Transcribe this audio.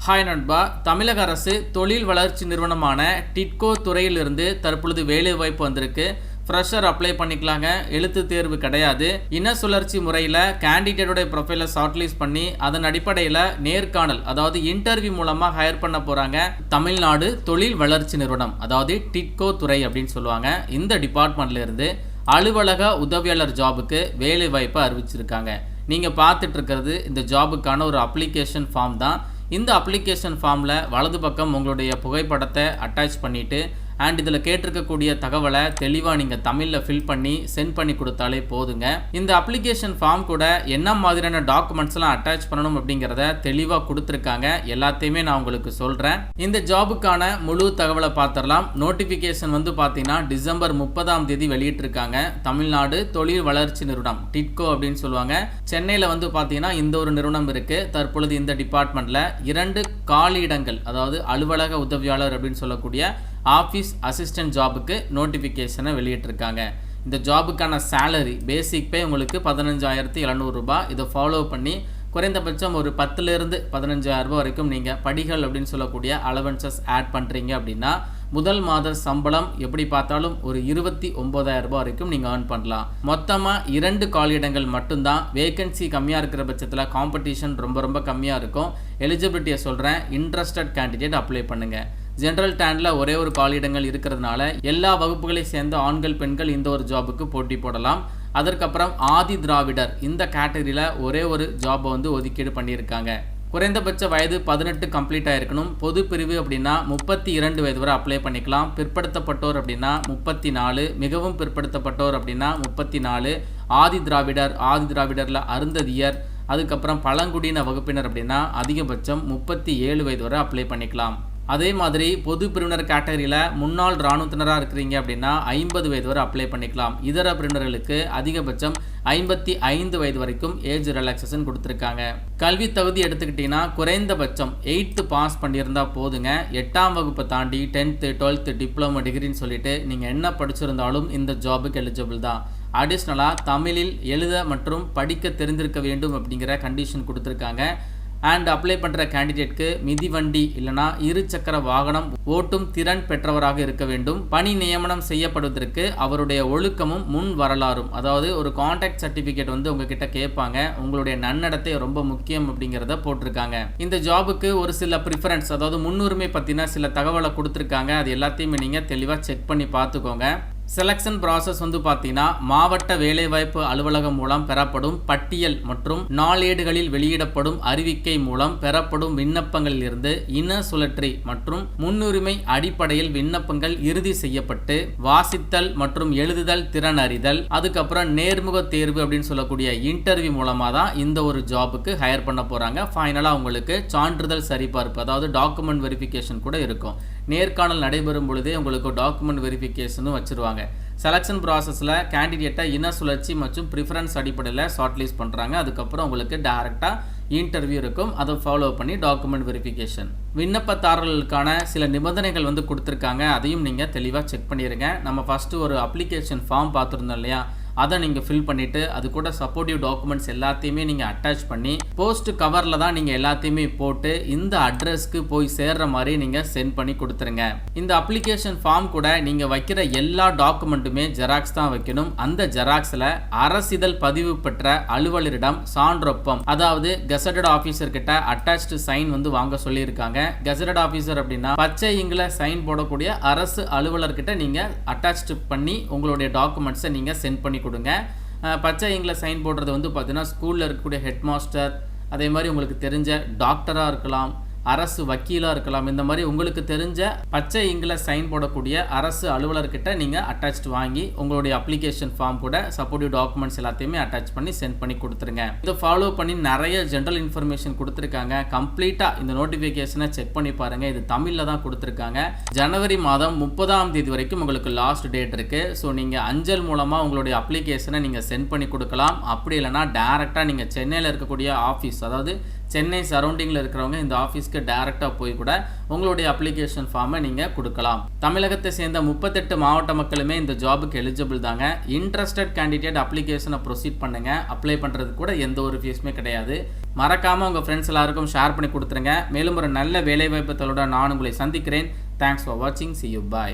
Hi நண்பா, தமிழக அரசு தொழில் வளர்ச்சி நிறுவனமான டிட்கோ துறையிலிருந்து தற்பொழுது வேலைவாய்ப்பு வந்திருக்கு. ஃப்ரெஷர் அப்ளை பண்ணிக்கலாங்க. எழுத்து தேர்வு கிடையாது. இன சுழற்சி முறையில் கேண்டிடேட்டோடைய ப்ரொஃபைலை ஷார்ட்லிஸ்ட் பண்ணி அதன் அடிப்படையில் நேர்காணல், அதாவது இன்டர்வியூ மூலமாக ஹையர் பண்ண போகிறாங்க. தமிழ்நாடு தொழில் வளர்ச்சி நிறுவனம், அதாவது டிட்கோ துறை அப்படின்னு சொல்லுவாங்க. இந்த டிபார்ட்மெண்ட்ல இருந்து அலுவலக உதவியாளர் ஜாபுக்கு வேலை வாய்ப்பை அறிவிச்சிருக்காங்க. நீங்கள் பார்த்துட்டு இருக்கிறது இந்த ஜாபுக்கான ஒரு அப்ளிகேஷன் ஃபார்ம் தான். இந்த அப்ளிகேஷன் ஃபார்மில் வலது பக்கம் உங்களுடைய புகைப்படத்தை அட்டாச் பண்ணிவிட்டு அண்ட் இதில் கேட்டிருக்கக்கூடிய தகவலை தெளிவாக நீங்கள் தமிழில் ஃபில் பண்ணி சென்ட் பண்ணி கொடுத்தாலே போதுங்க. இந்த அப்ளிகேஷன் ஃபார்ம் கூட என்ன மாதிரியான டாக்குமெண்ட்ஸ்லாம் அட்டாச் பண்ணணும் அப்படிங்கிறத தெளிவாக கொடுத்துருக்காங்க. எல்லாத்தையுமே நான் உங்களுக்கு சொல்கிறேன். இந்த ஜாபுக்கான முழு தகவலை பார்த்துடலாம். நோட்டிஃபிகேஷன் பார்த்தீங்கன்னா டிசம்பர் 30 வெளியிட்டிருக்காங்க. தமிழ்நாடு தொழில் வளர்ச்சி நிறுவனம், டிட்கோ அப்படின்னு சொல்லுவாங்க. சென்னையில் பார்த்தீங்கன்னா இந்த ஒரு நிறுவனம் இருக்குது. தற்பொழுது இந்த டிபார்ட்மெண்ட்டில் 2 காலியிடங்கள், அதாவது அலுவலக உதவியாளர் அப்படின்னு சொல்லக்கூடிய ஆஃபீஸ் அசிஸ்டன்ட் ஜாபுக்கு நோட்டிஃபிகேஷனை வெளியிட்டிருக்காங்க. இந்த ஜாபுக்கான சேலரி பேசிக் பே உங்களுக்கு 15,700 ரூபாய். இதை ஃபாலோ பண்ணி குறைந்தபட்சம் ஒரு 10,000 15,000 ரூபாய் வரைக்கும் நீங்கள் படிகள் அப்படின்னு சொல்லக்கூடிய அலவன்சஸ் ஆட் பண்ணுறீங்க அப்படின்னா முதல் மாத சம்பளம் எப்படி பார்த்தாலும் ஒரு 29,000 ரூபாய் வரைக்கும் நீங்கள் ஏர்ன் பண்ணலாம். மொத்தமாக 2 காலியிடங்கள் மட்டும்தான். வேகன்சி கம்மியாக இருக்கிற பட்சத்தில் காம்படிஷன் ரொம்ப கம்மியாக இருக்கும். எலிஜிபிலிட்டியை சொல்கிறேன். இன்ட்ரெஸ்டட் கேண்டிடேட் அப்ளை பண்ணுங்கள். ஜென்ரல் டேண்டில் ஒரே ஒரு காலியிடங்கள் இருக்கிறதுனால எல்லா வகுப்புகளை சேர்ந்த ஆண்கள் பெண்கள் இந்த ஒரு ஜாபுக்கு போட்டி போடலாம். அதற்கப்புறம் ஆதி திராவிடர் இந்த கேட்டகரியில் ஒரே ஒரு ஜாபை ஒதுக்கீடு பண்ணியிருக்காங்க. குறைந்தபட்ச வயது 18 கம்ப்ளீட் ஆகிருக்கணும். பொது பிரிவு அப்படின்னா 32 வயது வரை அப்ளை பண்ணிக்கலாம். பிற்படுத்தப்பட்டோர் அப்படின்னா 34, மிகவும் பிற்படுத்தப்பட்டோர் அப்படின்னா 34, ஆதி திராவிடரில் அருந்ததியர், அதுக்கப்புறம் பழங்குடியின வகுப்பினர் அப்படின்னா அதிகபட்சம் 37 வயது வரை அப்ளை பண்ணிக்கலாம். அதே மாதிரி பொது பிரிவினர் கேட்டகரியில் முன்னாள் இராணுவத்தினராக இருக்கிறீங்க அப்படின்னா 50 வயது வரை அப்ளை பண்ணிக்கலாம். இதர பிரிவினர்களுக்கு அதிகபட்சம் 55 வயது வரைக்கும் ஏஜ் ரிலாக்ஸேஷன் கொடுத்துருக்காங்க. கல்வி தகுதி எடுத்துக்கிட்டிங்கன்னா குறைந்தபட்சம் 8th பாஸ் பண்ணியிருந்தால் போதுங்க. 8ஆம் வகுப்பை தாண்டி 10th 12th டிப்ளமோ டிகிரின்னு சொல்லிட்டு நீங்கள் என்ன படிச்சிருந்தாலும் இந்த ஜாபுக்கு எலிஜிபிள் தான். அடிஷ்னலாக தமிழில் எழுத மற்றும் படிக்க தெரிந்திருக்க வேண்டும் அப்படிங்கிற கண்டிஷன் கொடுத்துருக்காங்க. அண்ட் அப்ளை பண்ணுற கேண்டிடேட்க்கு மிதிவண்டி இல்லைனா 2 சக்கர வாகனம் ஓட்டும் திறன் பெற்றவராக இருக்க வேண்டும். பணி நியமனம் செய்யப்படுவதற்கு அவருடைய ஒழுக்கமும் முன் வரலாறும், அதாவது ஒரு கான்டாக்ட் சர்டிஃபிகேட் உங்ககிட்ட கேட்பாங்க. உங்களுடைய நன்னடத்தை ரொம்ப முக்கியம் அப்படிங்கிறத போட்டிருக்காங்க. இந்த ஜாபுக்கு ஒரு சில ப்ரிஃபரன்ஸ், அதாவது முன்னுரிமை பற்றின சில தகவலை கொடுத்துருக்காங்க. அது எல்லாத்தையுமே நீங்கள் தெளிவாக செக் பண்ணி பார்த்துக்கோங்க. செலக்ஷன் ப்ராசஸ் பார்த்தீங்கன்னா மாவட்ட வேலைவாய்ப்பு அலுவலகம் மூலம் பெறப்படும் பட்டியல் மற்றும் நாளேடுகளில் வெளியிடப்படும் அறிவிக்கை மூலம் பெறப்படும் விண்ணப்பங்களில் இருந்து இன சுழற்சி மற்றும் முன்னுரிமை அடிப்படையில் விண்ணப்பங்கள் இறுதி செய்யப்பட்டு வாசித்தல் மற்றும் எழுதுதல் திறன் அறிதல், அதுக்கப்புறம் நேர்முக தேர்வு அப்படின்னு சொல்லக்கூடிய இன்டர்வியூ மூலமாக தான் இந்த ஒரு ஜாபுக்கு ஹையர் பண்ண போகிறாங்க. ஃபைனலாக உங்களுக்கு சான்றிதழ் சரிபார்ப்பு, அதாவது டாக்குமெண்ட் வெரிஃபிகேஷன் கூட இருக்கும். நேர்காணல் நடைபெறும் பொழுதே உங்களுக்கு டாக்குமெண்ட் வெரிஃபிகேஷனும் வச்சுருவாங்க. செலக்ஷன் ப்ராசஸில் கேண்டிடேட்டை இன சுழற்சி மற்றும் ப்ரிஃபரன்ஸ் அடிப்படையில் ஷார்ட்லிஸ்ட் பண்ணுறாங்க. அதுக்கப்புறம் உங்களுக்கு டைரெக்டாக இன்டர்வியூ இருக்கும். அதை ஃபாலோ பண்ணி டாக்குமெண்ட் வெரிஃபிகேஷன். விண்ணப்பதாரர்களுக்கான சில நிபந்தனைகள் கொடுத்துருக்காங்க. அதையும் நீங்கள் தெளிவாக செக் பண்ணிடுங்க. நம்ம ஃபஸ்ட்டு ஒரு அப்ளிகேஷன் ஃபார்ம் பார்த்துருந்தோம் இல்லையா, அதை நீங்கள் ஃபில் பண்ணிவிட்டு அது கூட சப்போர்ட்டிவ் டாக்குமெண்ட்ஸ் எல்லாத்தையுமே நீங்கள் அட்டாச் பண்ணி போஸ்ட் கவரில் தான் நீங்கள் எல்லாத்தையுமே போட்டு இந்த அட்ரஸ்க்கு போய் சேர்ற மாதிரி நீங்கள் சென்ட் பண்ணி கொடுத்துருங்க. இந்த அப்ளிகேஷன் ஃபார்ம் கூட நீங்கள் வைக்கிற எல்லா டாக்குமெண்ட்டுமே ஜெராக்ஸ் தான் வைக்கணும். அந்த ஜெராக்ஸில் அரசிதழ் பதிவு பெற்ற அலுவலரிடம் சான்றொப்பம், அதாவது கெசட்டட் ஆஃபீஸர் கிட்ட அட்டாச்டு சைன் வாங்க சொல்லியிருக்காங்க. கெசட்டட் ஆஃபீஸர் அப்படின்னா பச்சை இங்கில் சைன் போடக்கூடிய அரசு அலுவலர்கிட்ட நீங்கள் அட்டாச்டு பண்ணி உங்களுடைய டாக்குமெண்ட்ஸை நீங்கள் சென்ட் பண்ணி கொடுங்க. பச்சை இங்கில் சைன் போடுறது பார்த்தீங்கன்னா ஸ்கூலில் இருக்கக்கூடிய ஹெட் மாஸ்டர், அதே மாதிரி உங்களுக்கு தெரிஞ்ச டாக்டராக இருக்கலாம், அரசு வக்கீலாக இருக்கலாம். இந்த மாதிரி உங்களுக்கு தெரிஞ்ச பச்சை இங்கில் சைன் போடக்கூடிய அரசு அலுவலர்கிட்ட நீங்கள் அட்டாச்ட் வாங்கி உங்களுடைய அப்ளிகேஷன் ஃபார்ம் கூட சப்போர்ட்டிவ் டாக்குமெண்ட்ஸ் எல்லாத்தையுமே அட்டாச் பண்ணி சென்ட் பண்ணி கொடுத்துருங்க. இதை ஃபாலோ பண்ணி நிறைய ஜென்ரல் இன்ஃபர்மேஷன் கொடுத்துருக்காங்க. கம்ப்ளீட்டாக இந்த நோட்டிஃபிகேஷனை செக் பண்ணி பாருங்கள். இது தமிழில் தான் கொடுத்துருக்காங்க. ஜனவரி மாதம் 30 வரைக்கும் உங்களுக்கு லாஸ்ட் டேட் இருக்குது. ஸோ நீங்கள் அஞ்சல் மூலமாக உங்களுடைய அப்ளிகேஷனை நீங்கள் சென்ட் பண்ணி கொடுக்கலாம். அப்படி இல்லைனா டேரெக்டாக நீங்கள் சென்னையில் இருக்கக்கூடிய ஆஃபீஸ், அதாவது சென்னை சரௌண்டிங்கில் இருக்கிறவங்க இந்த ஆஃபீஸ்க்கு டைரெக்டாக போய் கூட உங்களுடைய அப்ளிகேஷன் ஃபார்மை நீங்கள் கொடுக்கலாம். தமிழகத்தை சேர்ந்த 38 மாவட்ட மக்களுமே இந்த ஜாபுக்கு எலிஜிபிள் தாங்க. இன்ட்ரெஸ்டட் கேண்டிடேட் அப்ளிகேஷனை ப்ரொசீட் பண்ணுங்கள். அப்ளை பண்ணுறது கூட எந்த ஒரு ஃபீஸுமே கிடையாது. மறக்காமல் உங்கள் ஃப்ரெண்ட்ஸ் எல்லாருக்கும் ஷேர் பண்ணி கொடுத்துருங்க. மேலும் ஒரு நல்ல வேலைவாய்ப்பு தகவலுடன் நான் உங்களை சந்திக்கிறேன். தேங்க்ஸ் ஃபார் வாட்சிங். See you. Bye.